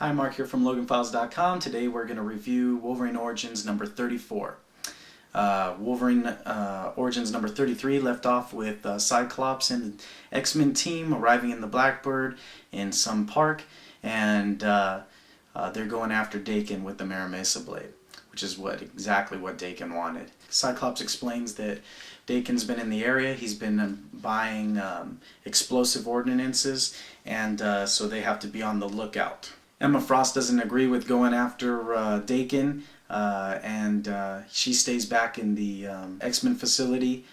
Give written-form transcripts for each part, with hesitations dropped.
Hi, Mark here from LoganFiles.com. Today we're going to review Wolverine Origins number 34. Wolverine Origins number 33 left off with Cyclops and the X-Men team arriving in the Blackbird in some park, and they're going after Daken with the Mara Mesa blade, which is exactly what Daken wanted. Cyclops explains that Daken's been in the area. He's been buying explosive ordnances, and so they have to be on the lookout. Emma Frost doesn't agree with going after Daken, and she stays back in the X-Men facility.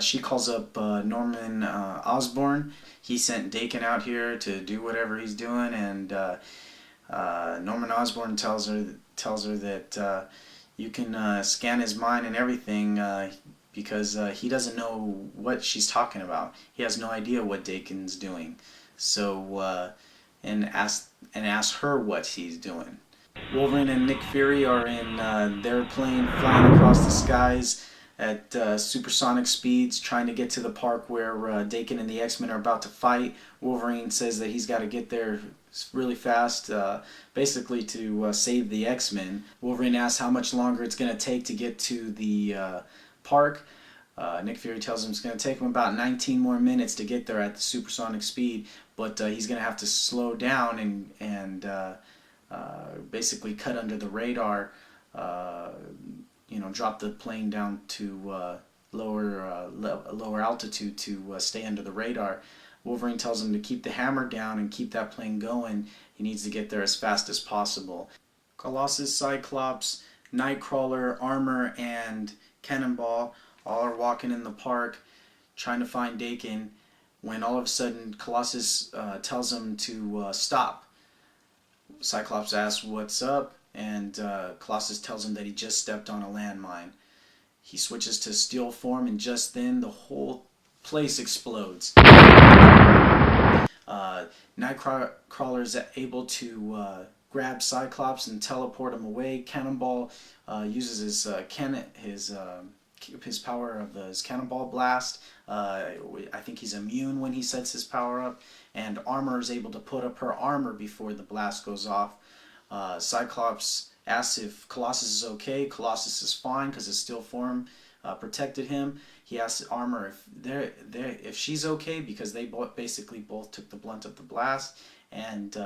She calls up Norman Osborn. He sent Daken out here to do whatever he's doing, and Norman Osborn tells her that you can scan his mind and everything because he doesn't know what she's talking about. He has no idea what Daken's doing. So and ask her what he's doing. Wolverine and Nick Fury are in their plane flying across the skies at supersonic speeds, trying to get to the park where Daken and the X-Men are about to fight. Wolverine says that he's got to get there really fast, basically to save the X-Men. Wolverine asks how much longer it's going to take to get to the park. Nick Fury tells him it's going to take him about 19 more minutes to get there at the supersonic speed, but he's going to have to slow down and basically cut under the radar, drop the plane down to lower altitude to stay under the radar. Wolverine tells him to keep the hammer down and keep that plane going. He needs to get there as fast as possible. Colossus, Cyclops, Nightcrawler, Armor, and Cannonball all are walking in the park trying to find Daken, when all of a sudden Colossus tells him to stop. Cyclops asks what's up, and Colossus tells him that he just stepped on a landmine. He switches to steel form, and just then the whole place explodes. Nightcrawler is able to grab Cyclops and teleport him away. Cannonball uses his power of his cannonball blast. I think he's immune when he sets his power up, and Armor is able to put up her armor before the blast goes off. Cyclops asks if Colossus is okay. Colossus is fine because his steel form protected him. He asks Armor if she's okay, because they basically both took the blunt of the blast, and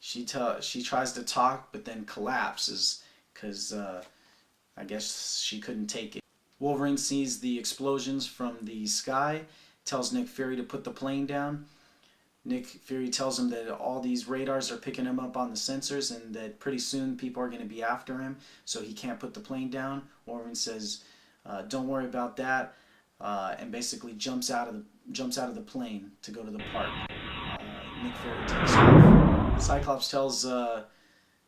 she tries to talk but then collapses because I guess she couldn't take it. Wolverine sees the explosions from the sky, tells Nick Fury to put the plane down. Nick Fury tells him that all these radars are picking him up on the sensors and that pretty soon people are going to be after him, so he can't put the plane down. Wolverine says, "Don't worry about that," and basically jumps out of the plane to go to the park. Nick Fury takes off. Cyclops tells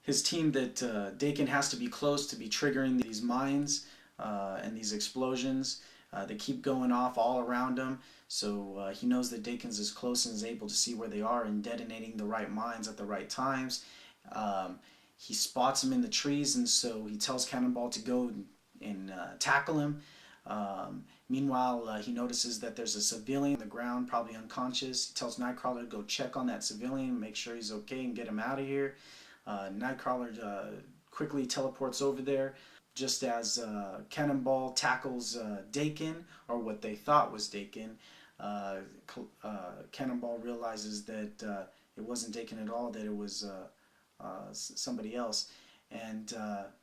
his team that Daken has to be close to be triggering these mines and these explosions. They keep going off all around him, so he knows that Daken's is close and is able to see where they are and detonating the right mines at the right times. He spots him in the trees, and so he tells Cannonball to go and tackle him. Meanwhile, he notices that there's a civilian on the ground, probably unconscious. He tells Nightcrawler to go check on that civilian, make sure he's okay, and get him out of here. Nightcrawler quickly teleports over there, just as Cannonball tackles Daken, or what they thought was Daken. Cannonball realizes that it wasn't Daken at all, that it was somebody else. And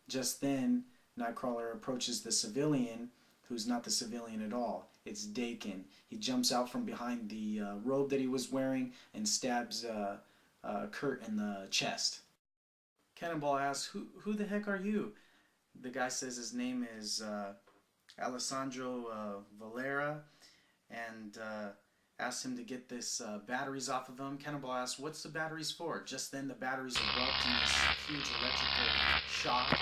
just then, Nightcrawler approaches the civilian, who's not the civilian at all. It's Daken. He jumps out from behind the robe that he was wearing and stabs Kurt in the chest. Cannonball asks, who the heck are you? The guy says his name is Alessandro Valera, and asks him to get this batteries off of him. Cannonball asks, what's the batteries for? Just then the batteries erupt in this huge electrical shock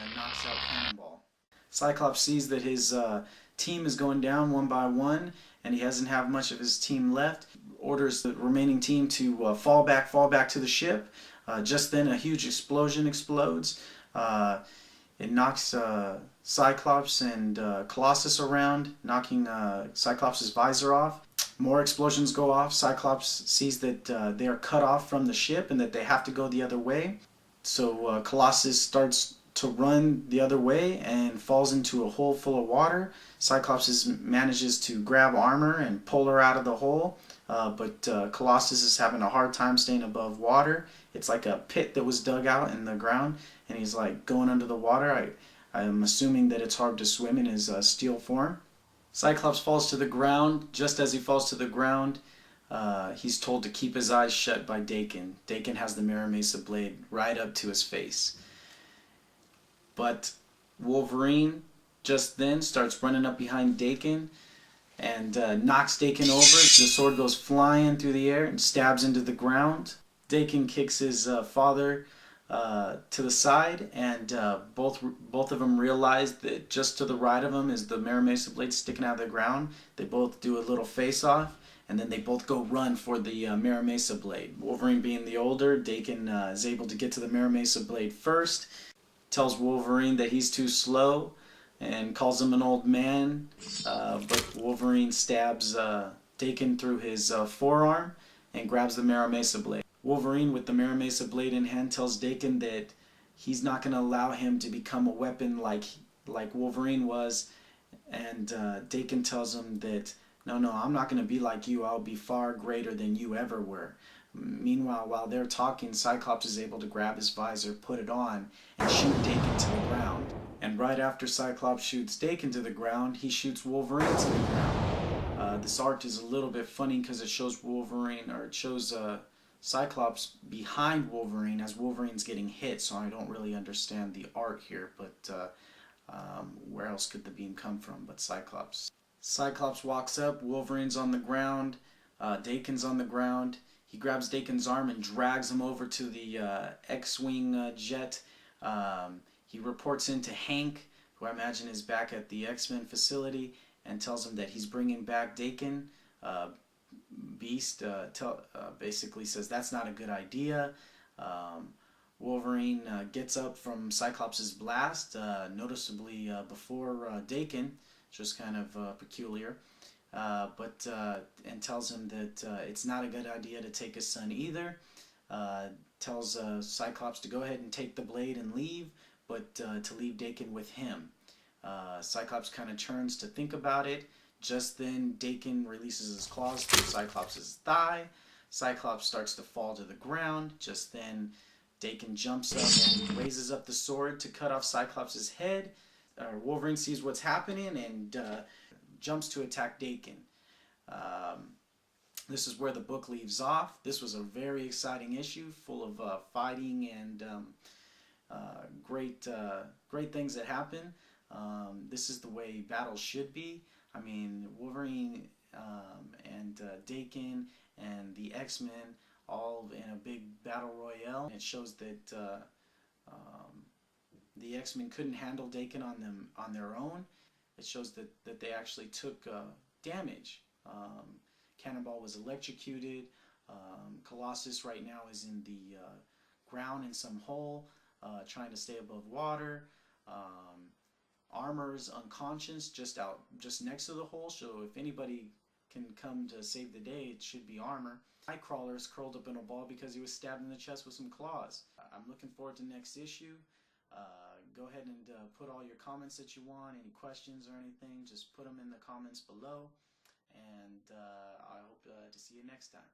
and knocks out Cannonball. Cyclops sees that his team is going down one by one, and he doesn't have much of his team left. Orders the remaining team to fall back to the ship. Just then a huge explosion explodes. It knocks Cyclops and Colossus around, knocking Cyclops' visor off. More explosions go off. Cyclops sees that they are cut off from the ship and that they have to go the other way. So Colossus starts to run the other way and falls into a hole full of water. Cyclops manages to grab armor and pull her out of the hole, but Colossus is having a hard time staying above water. It's like a pit that was dug out in the ground, and he's like going under the water. I'm assuming that it's hard to swim in his steel form. Cyclops falls to the ground. Just as he falls to the ground, he's told to keep his eyes shut by Daken. Daken has the Mira Mesa blade right up to his face. But Wolverine just then starts running up behind Daken and knocks Daken over. The sword goes flying through the air and stabs into the ground. Daken kicks his father to the side, and both of them realize that just to the right of them is the Mira Mesa blade sticking out of the ground. They both do a little face-off, and then they both go run for the Mira Mesa blade. Wolverine being the older, Daken is able to get to the Mira Mesa blade first, tells Wolverine that he's too slow, and calls him an old man, but Wolverine stabs Daken through his forearm and grabs the Mira Mesa blade. Wolverine, with the Mira Mesa blade in hand, tells Daken that he's not going to allow him to become a weapon like Wolverine was, and Daken tells him that, no, I'm not going to be like you, I'll be far greater than you ever were. Meanwhile, while they're talking, Cyclops is able to grab his visor, put it on, and shoot Daken to the ground. And right after Cyclops shoots Daken to the ground, he shoots Wolverine to the ground. This art is a little bit funny because it shows Cyclops behind Wolverine as Wolverine's getting hit, so I don't really understand the art here, but where else could the beam come from but Cyclops? Cyclops walks up, Wolverine's on the ground, Daken's on the ground. He grabs Daken's arm and drags him over to the X-Wing jet. He reports in to Hank, who I imagine is back at the X-Men facility, and tells him that he's bringing back Daken. Beast basically says that's not a good idea. Wolverine gets up from Cyclops' blast, noticeably before Daken, just kind of peculiar. And tells him that it's not a good idea to take his son either. Tells Cyclops to go ahead and take the blade and leave, but to leave Daken with him. Cyclops kind of turns to think about it. Just then, Daken releases his claws through Cyclops' thigh. Cyclops starts to fall to the ground. Just then, Daken jumps up and raises up the sword to cut off Cyclops' head. Wolverine sees what's happening and jumps to attack Daken. This is where the book leaves off. This was a very exciting issue, full of fighting and great things that happen. This is the way battles should be. I mean, Wolverine and Daken and the X-Men all in a big battle royale. It shows that the X-Men couldn't handle Daken on their own. It shows that they actually took damage. Cannonball was electrocuted. Colossus right now is in the ground in some hole, trying to stay above water. Armor's unconscious just next to the hole, so if anybody can come to save the day, it should be Armor. Nightcrawler's curled up in a ball because he was stabbed in the chest with some claws. I'm looking forward to next issue. Go ahead and put all your comments that you want, any questions or anything, just put them in the comments below, and I hope to see you next time.